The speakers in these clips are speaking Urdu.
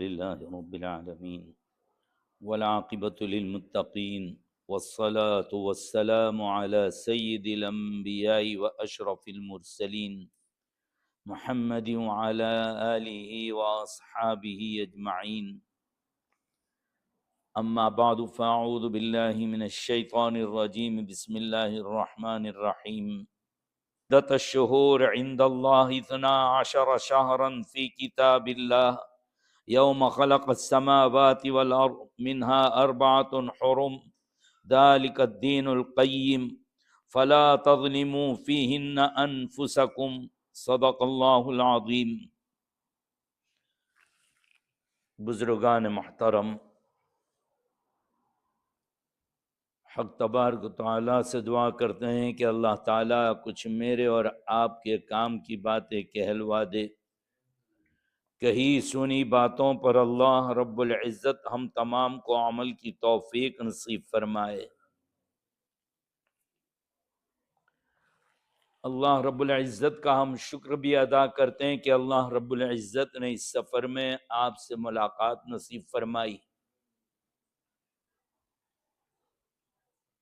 لله رب العالمين والعاقبة للمتقين والصلاة والسلام على سيد الأنبياء وأشرف المرسلين محمد وعلى آله وأصحابه أجمعين. أما بعد فأعوذ بالله من الشيطان الرجيم. بسم الله الرحمن الرحيم. عدة الشهور عند الله 12 شهرا في كتاب الله يوم خلق السماوات والأرض منها 4 حرم ذلك الدين القيم فلا تظلموا فيهن أنفسكم صدق الله العظيم. بزرگان محترم، حق تبارک و تعالیٰ سے دعا کرتے ہیں کہ اللہ تعالیٰ کچھ میرے اور آپ کے کام کی باتیں کہلوا دے. کہی سنی باتوں پر اللہ رب العزت ہم تمام کو عمل کی توفیق نصیب فرمائے. اللہ رب العزت کا ہم شکر بھی ادا کرتے ہیں کہ اللہ رب العزت نے اس سفر میں آپ سے ملاقات نصیب فرمائی.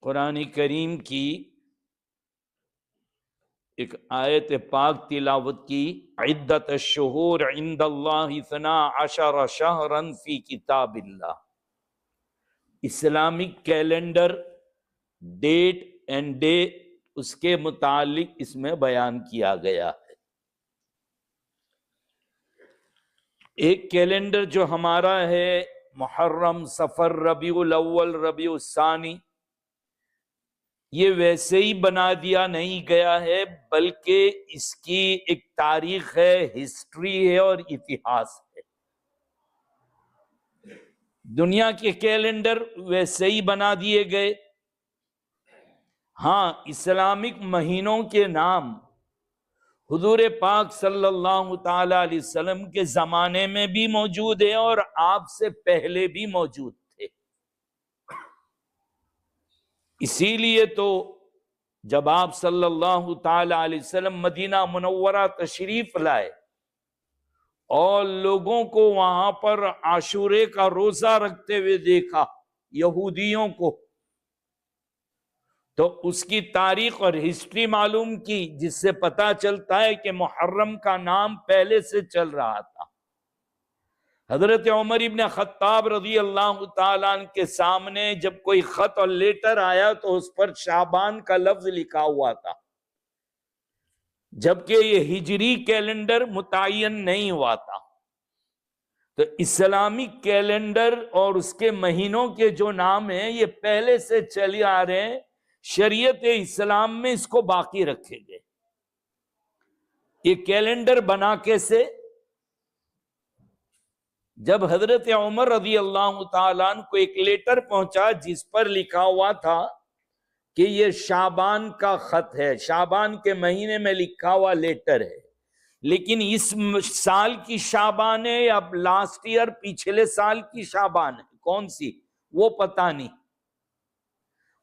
قرآن کریم کی ایک آیت پاک تلاوت کی. عدت الشہور عند اللہ 12 شہرا فی کتاب اللہ. Islamic calendar date and day اس کے متعلق اس میں بیان کیا گیا ہے. ایک کیلنڈر جو ہمارا ہے محرم، صفر، ربیع الاول، ربیع الثانی، یہ ویسے ہی بنا دیا نہیں گیا ہے، بلکہ اس کی ایک تاریخ ہے، ہسٹری ہے اور اتہاس ہے. دنیا کے کیلنڈر ویسے ہی بنا دیے گئے. ہاں، اسلامک مہینوں کے نام حضور پاک صلی اللہ تعالی علیہ وسلم کے زمانے میں بھی موجود ہیں اور آپ سے پہلے بھی موجود تھے. اسی لیے تو جب آپ صلی اللہ تعالی علیہ وسلم مدینہ منورہ تشریف لائے اور لوگوں کو وہاں پر عاشورے کا روزہ رکھتے ہوئے دیکھا، یہودیوں کو، تو اس کی تاریخ اور ہسٹری معلوم کی، جس سے پتہ چلتا ہے کہ محرم کا نام پہلے سے چل رہا تھا. حضرت عمر ابن خطاب رضی اللہ تعالیٰ عنہ کے سامنے جب کوئی خط اور لیٹر آیا تو اس پر شعبان کا لفظ لکھا ہوا تھا، جبکہ یہ ہجری کیلنڈر متعین نہیں ہوا تھا. تو اسلامی کیلنڈر اور اس کے مہینوں کے جو نام ہیں یہ پہلے سے چلے آ رہے ہیں. شریعت اسلام میں اس کو باقی رکھے گئے. یہ کیلنڈر بنا کیسے؟ جب حضرت عمر رضی اللہ تعالیٰ عنہ کو ایک لیٹر پہنچا جس پر لکھا ہوا تھا کہ یہ شعبان کا خط ہے، شعبان کے مہینے میں لکھا ہوا لیٹر ہے، لیکن اس سال کی شعبان ہے یا لاسٹ ایئر پچھلے سال کی شعبان ہے، کون سی وہ پتہ نہیں.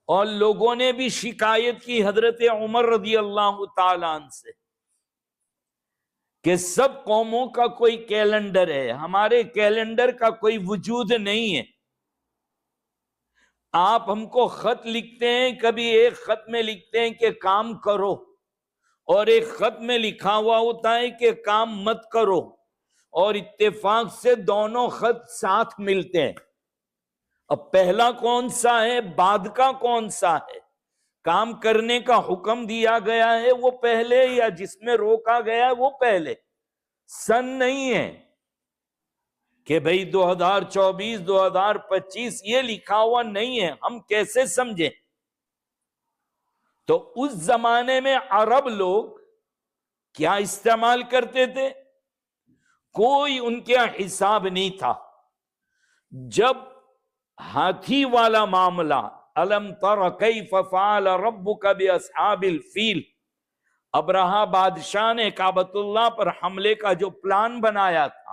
اور لوگوں نے بھی شکایت کی حضرت عمر رضی اللہ تعالیٰ عنہ سے کہ سب قوموں کا کوئی کیلنڈر ہے، ہمارے کیلنڈر کا کوئی وجود نہیں ہے. آپ ہم کو خط لکھتے ہیں، کبھی ایک خط میں لکھتے ہیں کہ کام کرو اور ایک خط میں لکھا ہوا ہوتا ہے کہ کام مت کرو، اور اتفاق سے دونوں خط ساتھ ملتے ہیں. اب پہلا کون سا ہے، بعد کا کون سا ہے؟ کام کرنے کا حکم دیا گیا ہے وہ پہلے، یا جس میں روکا گیا ہے وہ پہلے؟ سن نہیں ہے کہ بھئی 2024 2025 یہ لکھا ہوا نہیں ہے، ہم کیسے سمجھیں؟ تو اس زمانے میں عرب لوگ کیا استعمال کرتے تھے؟ کوئی ان کے حساب نہیں تھا. جب ہاتھی والا معاملہ، الم تر کیف فعل ربک باصحاب الفیل، ابرہہ بادشاہ نے کعبۃ اللہ پر حملے کا جو پلان بنایا تھا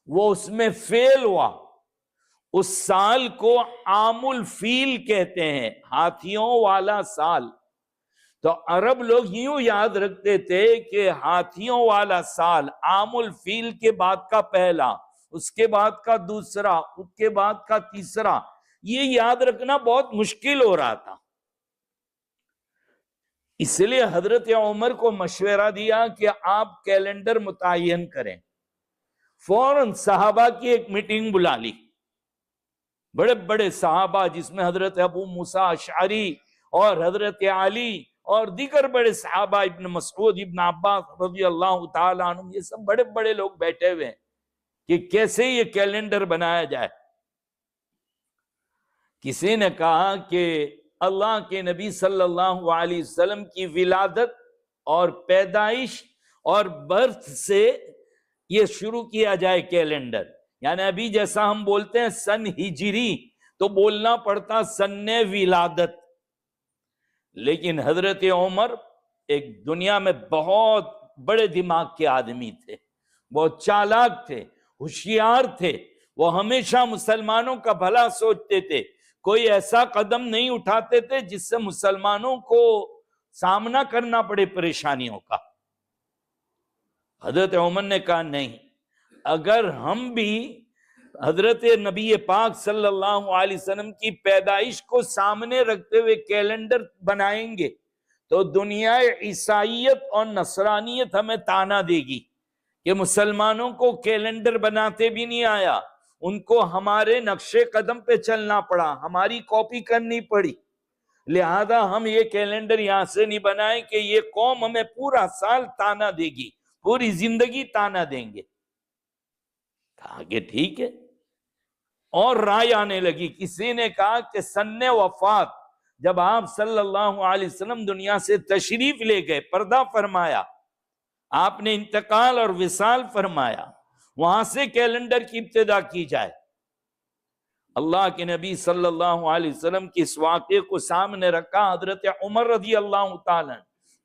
وہ اس میں فیل ہوا. اس سال کو عام الفیل کہتے ہیں، ہاتھیوں والا سال. تو عرب لوگ یوں یاد رکھتے تھے کہ ہاتھیوں والا سال عام الفیل کے بعد کا پہلا، اس کے بعد کا دوسرا، اس کے بعد کا تیسرا، یہ یاد رکھنا بہت مشکل ہو رہا تھا۔ اس لیے حضرت عمر کو مشورہ دیا کہ آپ کیلنڈر متعین کریں۔ فوراً صحابہ کی ایک میٹنگ بلا لی، بڑے بڑے صحابہ جس میں حضرت ابو موسیٰ اشعری اور حضرت علی اور دیگر بڑے صحابہ، ابن مسعود، ابن عباس رضی اللہ تعالیٰ عنہ، یہ سب بڑے بڑے لوگ بیٹھے ہوئے ہیں کہ کیسے یہ کیلنڈر بنایا جائے۔ کسی نے کہا کہ اللہ کے نبی صلی اللہ علیہ وسلم کی ولادت اور پیدائش اور برتھ سے یہ شروع کیا جائے کیلنڈر، یعنی ابھی جیسا ہم بولتے ہیں سن ہجری، تو بولنا پڑتا سن ولادت۔ لیکن حضرت عمر ایک دنیا میں بہت بڑے دماغ کے آدمی تھے، بہت چالاک تھے، ہوشیار تھے، وہ ہمیشہ مسلمانوں کا بھلا سوچتے تھے، کوئی ایسا قدم نہیں اٹھاتے تھے جس سے مسلمانوں کو سامنا کرنا پڑے پریشانیوں کا۔ حضرت عمر نے کہا نہیں، اگر ہم بھی حضرت نبی پاک صلی اللہ علیہ وسلم کی پیدائش کو سامنے رکھتے ہوئے کیلنڈر بنائیں گے تو دنیا عیسائیت اور نصرانیت ہمیں تانا دے گی کہ مسلمانوں کو کیلنڈر بناتے بھی نہیں آیا، ان کو ہمارے نقش قدم پہ چلنا پڑا، ہماری کاپی کرنی پڑی، لہذا ہم یہ کیلنڈر یہاں سے نہیں بنائیں کہ یہ قوم ہمیں پورا سال تانا دے گی، پوری زندگی تانا دیں گے۔ کہا کہ ٹھیک ہے، اور رائے آنے لگی۔ کسی نے کہا کہ سن وفات جب آپ صلی اللہ علیہ وسلم دنیا سے تشریف لے گئے، پردہ فرمایا، آپ نے انتقال اور وصال فرمایا، وہاں سے کیلنڈر کی ابتدا کی جائے۔ اللہ کے نبی صلی اللہ علیہ وسلم کی اس واقعے کو سامنے رکھا حضرت عمر رضی اللہ تعالیٰ،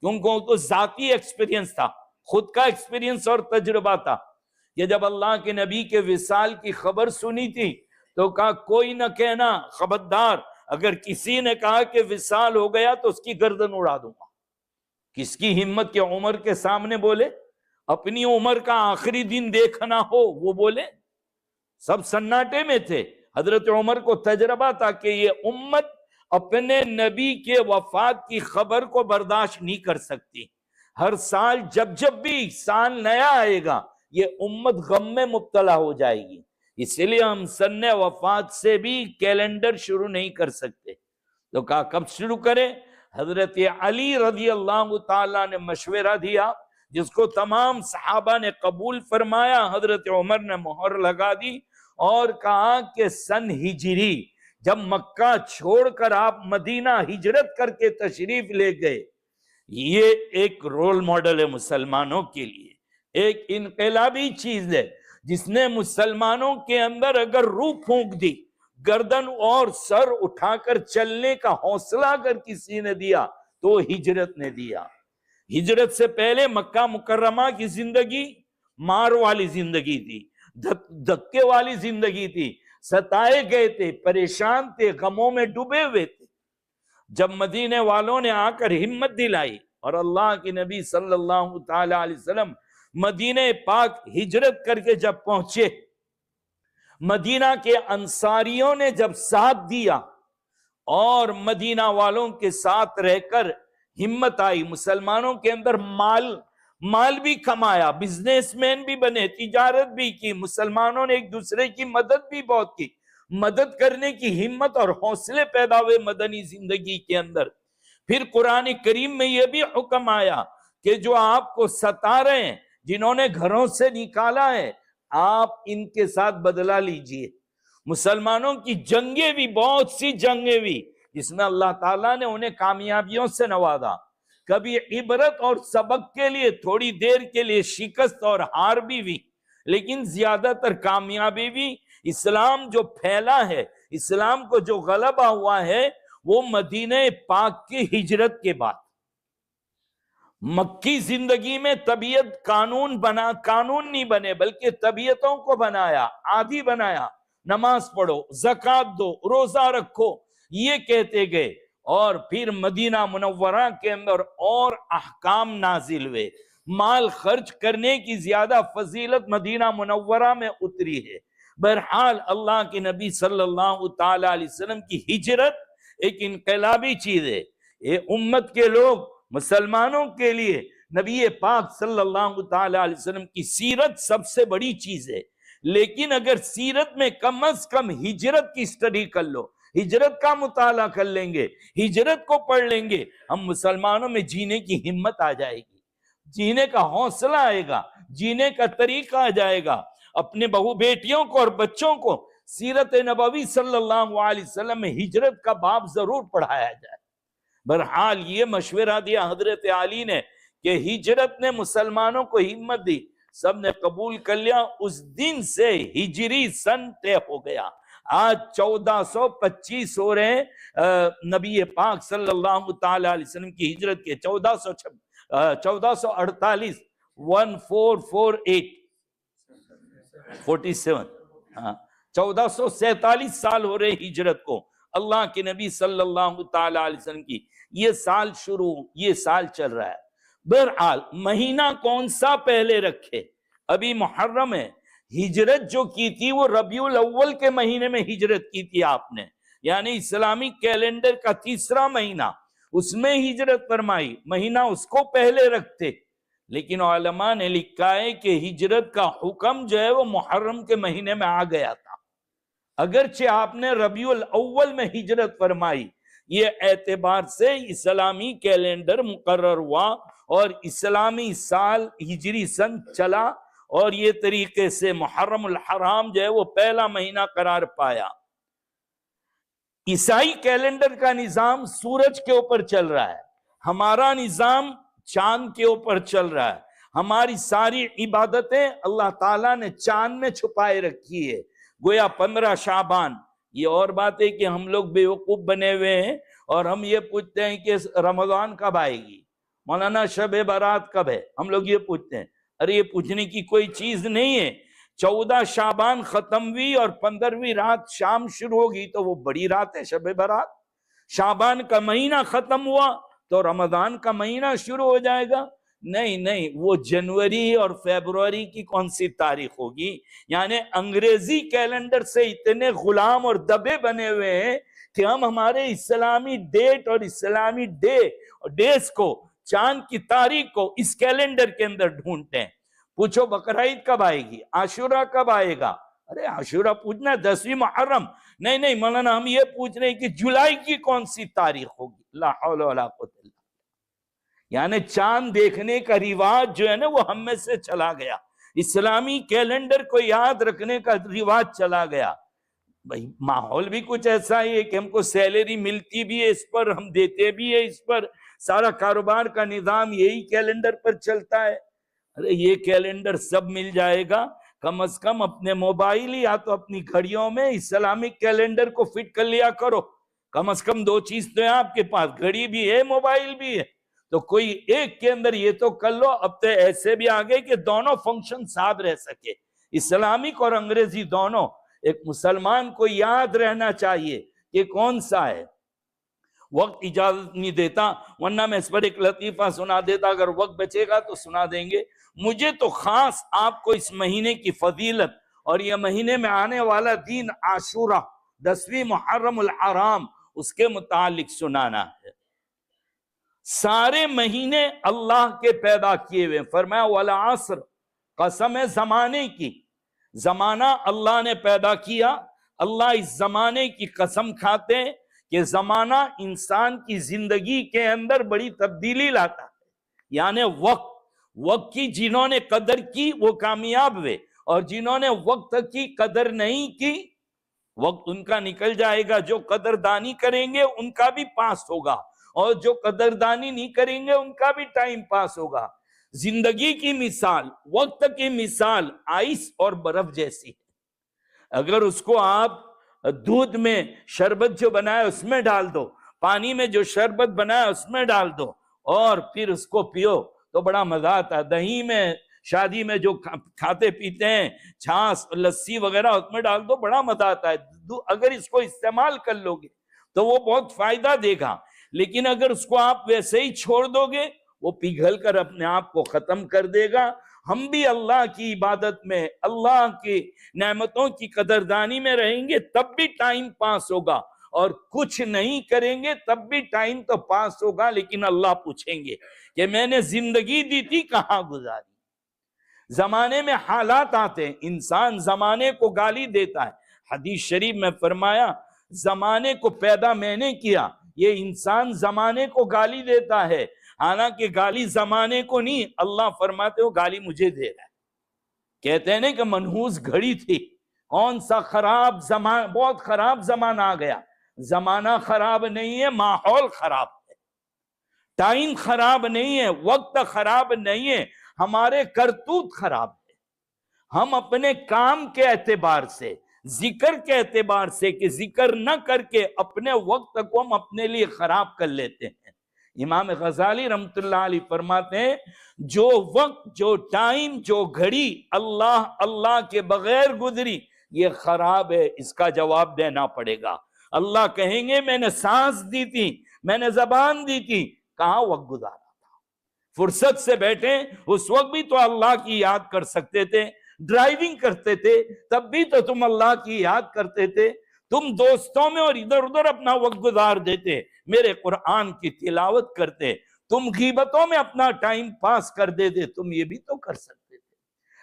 کیونکہ ان کو ذاتی ایکسپیرینس تھا، خود کا ایکسپیرینس اور تجربہ تھا، کہ جب اللہ کے نبی کے وصال کی خبر سنی تھی تو کہا کوئی نہ کہنا، خبردار اگر کسی نے کہا کہ وصال ہو گیا تو اس کی گردن اڑا دوں گا۔ کس کی ہمت کہ عمر کے سامنے بولے، اپنی عمر کا آخری دن دیکھنا ہو وہ بولے؟ سب سناٹے میں تھے۔ حضرت عمر کو تجربہ تھا کہ یہ امت اپنے نبی کے وفات کی خبر کو برداشت نہیں کر سکتی، ہر سال جب بھی سال نیا آئے گا یہ امت غم میں مبتلا ہو جائے گی، اس لیے ہم سن وفات سے بھی کیلنڈر شروع نہیں کر سکتے۔ تو کہا کب شروع کریں؟ حضرت علی رضی اللہ تعالیٰ نے مشورہ دیا، جس کو تمام صحابہ نے قبول فرمایا۔ حضرت عمر نے مہر لگا دی اور کہا کہ سن ہجری جب مکہ چھوڑ کر آپ مدینہ ہجرت کر کے تشریف لے گئے، یہ ایک رول ماڈل ہے مسلمانوں کے لیے، ایک انقلابی چیز ہے جس نے مسلمانوں کے اندر اگر روح پھونک دی، گردن اور سر اٹھا کر چلنے کا حوصلہ اگر کسی نے دیا تو ہجرت نے دیا۔ ہجرت سے پہلے مکہ مکرمہ کی زندگی مار والی زندگی تھی، دھکے والی زندگی تھی، ستائے گئے تھے، پریشان تھے، غموں میں ڈوبے ہوئے تھے۔ جب مدینے والوں نے آ کر ہمت دلائی اور اللہ کے نبی صلی اللہ تعالی علیہ وسلم مدینہ پاک ہجرت کر کے جب پہنچے، مدینہ کے انصاریوں نے جب ساتھ دیا اور مدینہ والوں کے ساتھ رہ کر ہمت آئی، مسلمانوں کے اندر مال بھی کمایا، بزنس مین بھی بنے، تجارت بھی کی، مسلمانوں نے ایک دوسرے کی مدد بھی بہت کی، مدد کرنے کی ہمت اور حوصلے پیدا ہوئے مدنی زندگی کے اندر۔ پھر قرآن کریم میں یہ بھی حکم آیا کہ جو آپ کو ستا رہے ہیں، جنہوں نے گھروں سے نکالا ہے، آپ ان کے ساتھ بدلہ لیجئے۔ مسلمانوں کی جنگیں بھی، بہت سی جنگیں بھی جس میں اللہ تعالیٰ نے انہیں کامیابیوں سے نوازا، کبھی عبرت اور سبق کے لیے تھوڑی دیر کے لیے شکست اور ہار بھی ہوئی، لیکن زیادہ تر کامیابی بھی۔ اسلام جو پھیلا ہے، اسلام کو جو غلبہ ہوا ہے، وہ مدینہ پاک کی ہجرت کے بعد۔ مکی زندگی میں طبیعت قانون نہیں بنے، بلکہ طبیعتوں کو بنایا، عادی بنایا، نماز پڑھو، زکوٰۃ دو، روزہ رکھو، یہ کہتے گئے۔ اور پھر مدینہ منورہ کے اندر اور احکام نازل ہوئے، مال خرچ کرنے کی زیادہ فضیلت مدینہ منورہ میں اتری ہے۔ بہرحال اللہ کے نبی صلی اللہ تعالی علیہ وسلم کی ہجرت ایک انقلابی چیز ہے۔ یہ امت کے لوگ مسلمانوں کے لیے نبی پاک صلی اللہ تعالی علیہ وسلم کی سیرت سب سے بڑی چیز ہے۔ لیکن اگر سیرت میں کم از کم ہجرت کی اسٹڈی کر لو، ہجرت کا مطالعہ کر لیں گے، ہجرت کو پڑھ لیں گے، ہم مسلمانوں میں جینے کی ہمت آ جائے گی، جینے کا حوصلہ آئے گا، جینے کا طریقہ آ جائے گا۔ اپنے بہو بیٹیوں کو اور بچوں کو سیرت نبوی صلی اللہ علیہ وسلم میں ہجرت کا باب ضرور پڑھایا جائے۔ بہرحال یہ مشورہ دیا حضرت علی نے کہ ہجرت نے مسلمانوں کو ہمت دی، سب نے قبول کر لیا۔ اس دن سے ہجری سن طے ہو گیا۔ آج 1425 ہو رہے ہیں نبی پاک صلی اللہ تعالی علیہ وسلم کی ہجرت کے 1448 1448 ہاں 1447 سال ہو رہے ہجرت کو اللہ کے نبی صلی اللہ تعالی علیہ وسلم کی۔ یہ سال شروع، یہ سال چل رہا ہے۔ بہرحال مہینہ کون سا پہلے رکھے؟ ابھی محرم ہے۔ ہجرت جو کی تھی وہ ربیع الاول کے مہینے میں ہجرت کی تھی آپ نے، یعنی اسلامی کیلنڈر کا تیسرا مہینہ، اس میں ہجرت فرمائی، مہینہ اس کو پہلے رکھتے۔ لیکن علماء نے لکھا ہے کہ ہجرت کا حکم جو ہے وہ محرم کے مہینے میں آ گیا تھا، اگرچہ آپ نے ربیع الاول میں ہجرت فرمائی۔ یہ اعتبار سے اسلامی کیلنڈر مقرر ہوا اور اسلامی سال ہجری سن چلا، اور یہ طریقے سے محرم الحرام جو ہے وہ پہلا مہینہ قرار پایا۔ عیسائی کیلنڈر کا نظام سورج کے اوپر چل رہا ہے، ہمارا نظام چاند کے اوپر چل رہا ہے۔ ہماری ساری عبادتیں اللہ تعالیٰ نے چاند میں چھپائے رکھی ہے، گویا 15 شعبان۔ یہ اور بات ہے کہ ہم لوگ بیوقوف بنے ہوئے ہیں اور ہم یہ پوچھتے ہیں کہ رمضان کب آئے گی، مولانا شب برات کب ہے، ہم لوگ یہ پوچھتے ہیں۔ ارے یہ پوچھنے کی کوئی چیز نہیں ہے۔ 14 شعبان ختم ہوئی اور 15ویں رات شام شروع ہوگی تو وہ بڑی رات ہے شب برات۔ شعبان کا مہینہ ختم ہوا تو رمضان کا مہینہ شروع ہو جائے گا۔ نہیں، وہ جنوری اور فیبروری کی کون سی تاریخ ہوگی؟ یعنی انگریزی کیلنڈر سے اتنے غلام اور دبے بنے ہوئے ہیں کہ ہم ہمارے اسلامی ڈیٹ اور اسلامی ڈے اور ڈیز کو، چاند کی تاریخ کو اس کیلنڈر کے اندر ڈھونڈتے ہیں۔ پوچھو بقرعید کب آئے گی، عاشورہ کب آئے گا؟ ارے عاشورہ پوچھنا 10ویں محرم، نہیں مولانا ہم یہ پوچھ رہے ہیں کہ جولائی کی کون سی تاریخ ہوگی۔ لا حول ولا قوت الا باللہ۔ یعنی چاند دیکھنے کا رواج جو ہے نا وہ ہم میں سے چلا گیا، اسلامی کیلنڈر کو یاد رکھنے کا رواج چلا گیا۔ بھائی ماحول بھی کچھ ایسا ہی ہے کہ ہم کو سیلری ملتی بھی ہے اس پر، ہم دیتے بھی ہے اس پر، سارا کاروبار کا نظام یہی کیلنڈر پر چلتا ہے۔ ارے یہ کیلنڈر سب مل جائے گا، کم از کم اپنے موبائل یا تو اپنی گھڑیوں میں اسلامک کیلنڈر کو فٹ کر لیا کرو۔ کم از کم 2 چیز تو ہے آپ کے پاس، گھڑی بھی ہے موبائل بھی ہے، تو کوئی ایک کے اندر یہ تو کر لو۔ اب تو ایسے بھی آگئے کہ دونوں فنکشن ساتھ رہ سکے، اسلامک اور انگریزی دونوں۔ ایک مسلمان کو یاد رہنا چاہیے کہ کون سا ہے۔ وقت اجازت نہیں دیتا ورنہ میں اس پر ایک لطیفہ سنا دیتا، اگر وقت بچے گا تو سنا دیں گے۔ مجھے تو خاص آپ کو اس مہینے کی فضیلت اور یہ مہینے میں آنے والا دین عاشورہ 10ویں محرم الحرام اس کے متعلق سنانا ہے۔ سارے مہینے اللہ کے پیدا کیے ہوئے، فرمایا والعصر، قسم ہے زمانے کی، زمانہ اللہ نے پیدا کیا۔ اللہ اس زمانے کی قسم کھاتے ہیں کہ زمانہ انسان کی زندگی کے اندر بڑی تبدیلی لاتا ہے، یعنی وقت کی جنہوں نے قدر کی وہ کامیاب ہوئے، اور جنہوں نے وقت کی قدر نہیں کی وقت ان کا نکل جائے گا۔ جو قدردانی کریں گے ان کا بھی پاس ہوگا، اور جو قدردانی نہیں کریں گے ان کا بھی ٹائم پاس ہوگا۔ زندگی کی مثال، وقت کی مثال آئس اور برف جیسی ہے۔ اگر اس کو آپ دودھ میں شربت جو بنایا اس میں ڈال دو، پانی میں جو شربت بنایا اس میں ڈال دو، اور پھر اس کو پیو تو بڑا مزہ آتا ہے۔ دہی میں، شادی میں جو کھاتے پیتے ہیں، چھاس لسی وغیرہ اس میں ڈال دو، بڑا مزہ آتا ہے۔ اگر اس کو استعمال کر لو گے تو وہ بہت فائدہ دے گا، لیکن اگر اس کو آپ ویسے ہی چھوڑ دو گے وہ پگھل کر اپنے آپ کو ختم کر دے گا۔ ہم بھی اللہ کی عبادت میں، اللہ کی نعمتوں کی قدردانی میں رہیں گے تب بھی ٹائم پاس ہوگا، اور کچھ نہیں کریں گے تب بھی ٹائم تو پاس ہوگا، لیکن اللہ پوچھیں گے کہ میں نے زندگی دی تھی کہاں گزاری۔ زمانے میں حالات آتے ہیں، انسان زمانے کو گالی دیتا ہے۔ حدیث شریف میں فرمایا زمانے کو پیدا میں نے کیا، یہ انسان زمانے کو گالی دیتا ہے، حالانکہ گالی زمانے کو نہیں، اللہ فرماتے ہو گالی مجھے دے رہا ہے۔ کہتے ہیں نا کہ منحوس گھڑی تھی، کون سا خراب زمان، بہت خراب زمانہ آ گیا۔ زمانہ خراب نہیں ہے، ماحول خراب ہے، ٹائم خراب نہیں ہے، وقت خراب نہیں ہے، ہمارے کرتوت خراب ہے۔ ہم اپنے کام کے اعتبار سے، ذکر کے اعتبار سے کہ ذکر نہ کر کے اپنے وقت کو ہم اپنے لیے خراب کر لیتے ہیں۔ امام غزالی رحمۃ اللہ علیہ فرماتے ہیں جو وقت، جو ٹائم، جو گھڑی اللہ اللہ کے بغیر گزری یہ خراب ہے، اس کا جواب دینا پڑے گا۔ اللہ کہیں گے میں نے سانس دی تھی، میں نے زبان دی تھی، کہاں وقت گزارا تھا؟ فرصت سے بیٹھے اس وقت بھی تو اللہ کی یاد کر سکتے تھے، ڈرائیونگ کرتے تھے تب بھی تو تم اللہ کی یاد کرتے تھے، تم دوستوں میں اور ادھر ادھر اپنا وقت گزار دیتے، میرے قرآن کی تلاوت کرتے، تم غیبتوں میں اپنا ٹائم پاس کر دیتے، تم یہ بھی تو کر سکتے تھے۔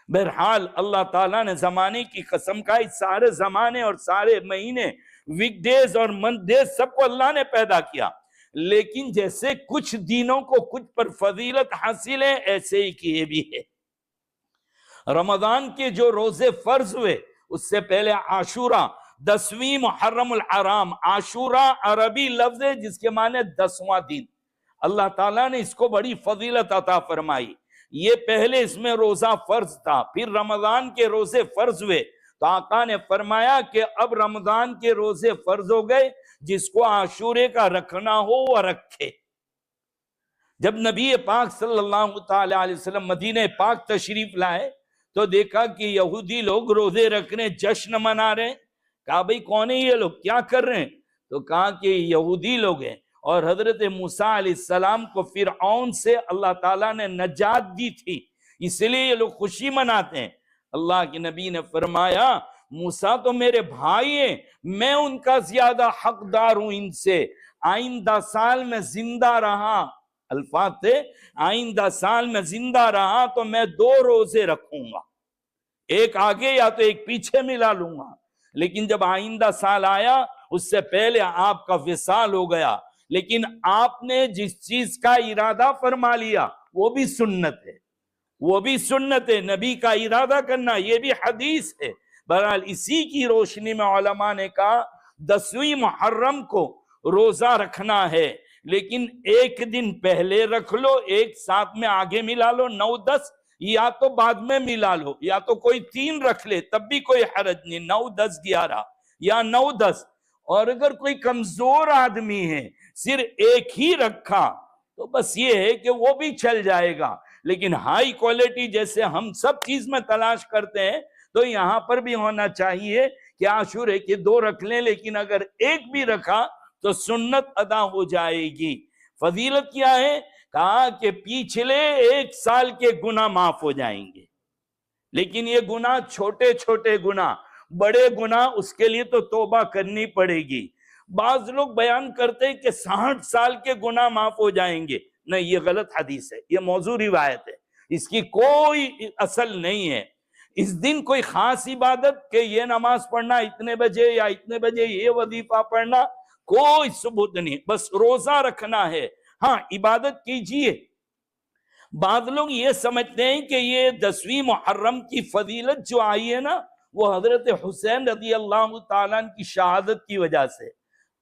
بہرحال اللہ تعالیٰ نے زمانے کی قسم کھائی، سارے زمانے اور سارے مہینے، ویک ڈیز اور منتھ ڈیز سب کو اللہ نے پیدا کیا، لیکن جیسے کچھ دینوں کو کچھ پر فضیلت حاصل ہے ایسے ہی کی یہ بھی ہے۔ رمضان کے جو روزے فرض ہوئے اس سے پہلے عاشورہ 10ویں محرم الحرام، عاشورہ عربی لفظ ہے جس کے معنی 10واں دن، اللہ تعالیٰ نے اس کو بڑی فضیلت عطا فرمائی۔ یہ پہلے اس میں روزہ فرض تھا، پھر رمضان کے روزے فرض ہوئے تو آقا نے فرمایا کہ اب رمضان کے روزے فرض ہو گئے، جس کو عاشورے کا رکھنا ہو وہ رکھے۔ جب نبی پاک صلی اللہ تعالی علیہ وسلم مدینہ پاک تشریف لائے تو دیکھا کہ یہودی لوگ روزے رکھنے، جشن منا رہے ہیں۔ کہا بھئی کون ہیں یہ لوگ، کیا کر رہے ہیں؟ تو کہا کہ یہودی لوگ ہیں، اور حضرت موسیٰ علیہ السلام کو فرعون سے اللہ تعالیٰ نے نجات دی تھی، اس لیے یہ لوگ خوشی مناتے ہیں۔ اللہ کے نبی نے فرمایا موسیٰ تو میرے بھائی ہیں، میں ان کا زیادہ حقدار ہوں ان سے، آئندہ سال میں زندہ رہا، الفاظ تھے آئندہ سال میں زندہ رہا تو میں 2 روزے رکھوں گا، ایک آگے یا تو ایک پیچھے ملا لوں گا، لیکن جب آئندہ سال آیا اس سے پہلے آپ کا وصال ہو گیا، لیکن آپ نے جس چیز کا ارادہ فرما لیا وہ بھی سنت ہے، وہ بھی سنت ہے، نبی کا ارادہ کرنا یہ بھی حدیث ہے۔ بہرحال اسی کی روشنی میں علماء نے کہا 10ویں محرم کو روزہ رکھنا ہے، لیکن ایک دن پہلے رکھ لو، ایک ساتھ میں آگے ملا لو 9-10، یا تو بعد میں ملا لو، یا تو کوئی 3 رکھ لے تب بھی کوئی حرج نہیں، 9-10-11 یا 9-10۔ اور اگر کوئی کمزور آدمی ہے صرف ایک ہی رکھا تو بس یہ ہے کہ وہ بھی چل جائے گا، لیکن ہائی کوالٹی جیسے ہم سب چیز میں تلاش کرتے ہیں تو یہاں پر بھی ہونا چاہیے کہ عاشورے کے 2 رکھ لیں، لیکن اگر ایک بھی رکھا تو سنت ادا ہو جائے گی۔ فضیلت کیا ہے؟ کہا کہ پچھلے 1 سال کے گناہ معاف ہو جائیں گے، لیکن یہ گناہ چھوٹے چھوٹے گناہ، بڑے گناہ اس کے لیے تو توبہ کرنی پڑے گی۔ بعض لوگ بیان کرتے ہیں کہ 60 سال کے گناہ معاف ہو جائیں گے، نہیں، یہ غلط حدیث ہے، یہ موضوع روایت ہے، اس کی کوئی اصل نہیں ہے۔ اس دن کوئی خاص عبادت کہ یہ نماز پڑھنا اتنے بجے یا اتنے بجے یہ وظیفہ پڑھنا، کوئی ثبوت نہیں، بس روزہ رکھنا ہے، ہاں عبادت کیجئے۔ بعض لوگ یہ سمجھتے ہیں کہ یہ 10ویں محرم کی فضیلت جو آئی ہے نا وہ حضرت حسین رضی اللہ تعالیٰ عنہ کی شہادت کی وجہ سے۔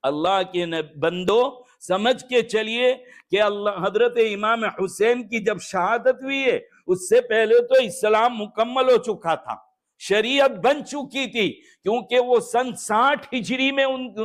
اللہ کے بندو سمجھ کے چلیے کہ حضرت امام حسین کی جب شہادت ہوئی ہے اس سے پہلے تو اسلام مکمل ہو چکا تھا، شریعت بن چکی تھی، کیونکہ وہ سن 60 ہجری میں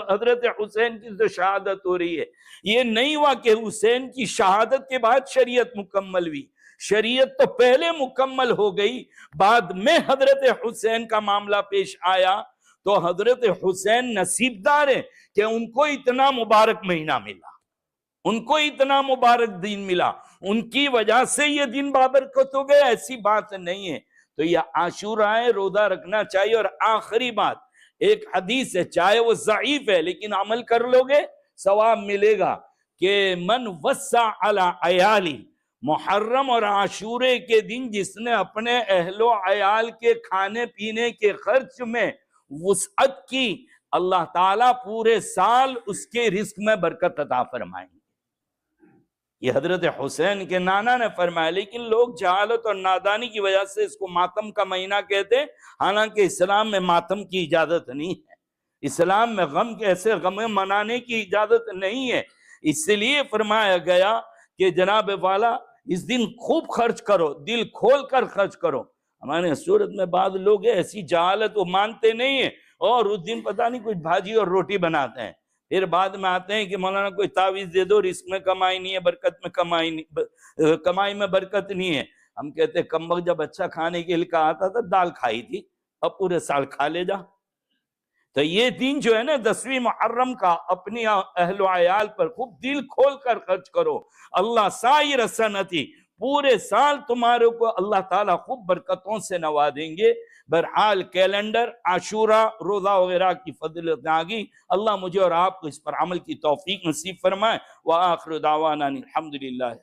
حضرت حسین کی جو شہادت ہو رہی ہے، یہ نہیں ہوا کہ حسین کی شہادت کے بعد شریعت مکمل ہوئی، شریعت تو پہلے مکمل ہو گئی، بعد میں حضرت حسین کا معاملہ پیش آیا تو حضرت حسین نصیب دار ہیں کہ ان کو اتنا مبارک مہینہ ملا۔ ان کو اتنا مبارک دین ملا، ان کی وجہ سے یہ دین بابرکت ہو گیا، ایسی بات نہیں ہے۔ تو یہ عاشورہ ہے، روزہ رکھنا چاہیے۔ اور آخری بات، ایک حدیث ہے، چاہے وہ ضعیف ہے لیکن عمل کر لو گے ثواب ملے گا، کہ من وسع علی عیالی، محرم اور عاشورے کے دن جس نے اپنے اہل و عیال کے کھانے پینے کے خرچ میں وسعت کی، اللہ تعالیٰ پورے سال اس کے رزق میں برکت عطا فرمائیں گے۔ یہ حضرت حسین کے نانا نے فرمایا، لیکن لوگ جہالت اور نادانی کی وجہ سے اس کو ماتم کا مہینہ کہتے ہیں، حالانکہ اسلام میں ماتم کی اجازت نہیں ہے، اسلام میں غم کے ایسے غم منانے کی اجازت نہیں ہے۔ اس لیے فرمایا گیا کہ جناب والا اس دن خوب خرچ کرو، دل کھول کر خرچ کرو۔ ہمارے صورت میں بعض لوگ ایسی جہالت وہ مانتے نہیں ہیں، اور اس دن پتہ نہیں کچھ بھاجی اور روٹی بناتے ہیں، پھر بعد میں آتے ہیں کہ مولانا کوئی تعویذ دے دو، رزق میں کمائی نہیں ہے، برکت میں کمائی میں برکت نہیں ہے۔ ہم کہتے ہیں کم وقت جب اچھا کھانے کے لیے کہا آتا تھا دال کھائی تھی، اب پورے سال کھا لے جا۔ تو یہ دن جو ہے نا 10ویں محرم کا، اپنی اہل و عیال پر خوب دل کھول کر خرچ کرو، اللہ سائر سنتی، پورے سال تمہارے کو اللہ تعالیٰ خوب برکتوں سے نوازیں گے۔ بہرحال کیلنڈر، عاشورہ، روزہ وغیرہ کی فضیلت آگئی، اللہ مجھے اور آپ کو اس پر عمل کی توفیق نصیب فرمائے۔ وآخر دعوانا الحمدللہ۔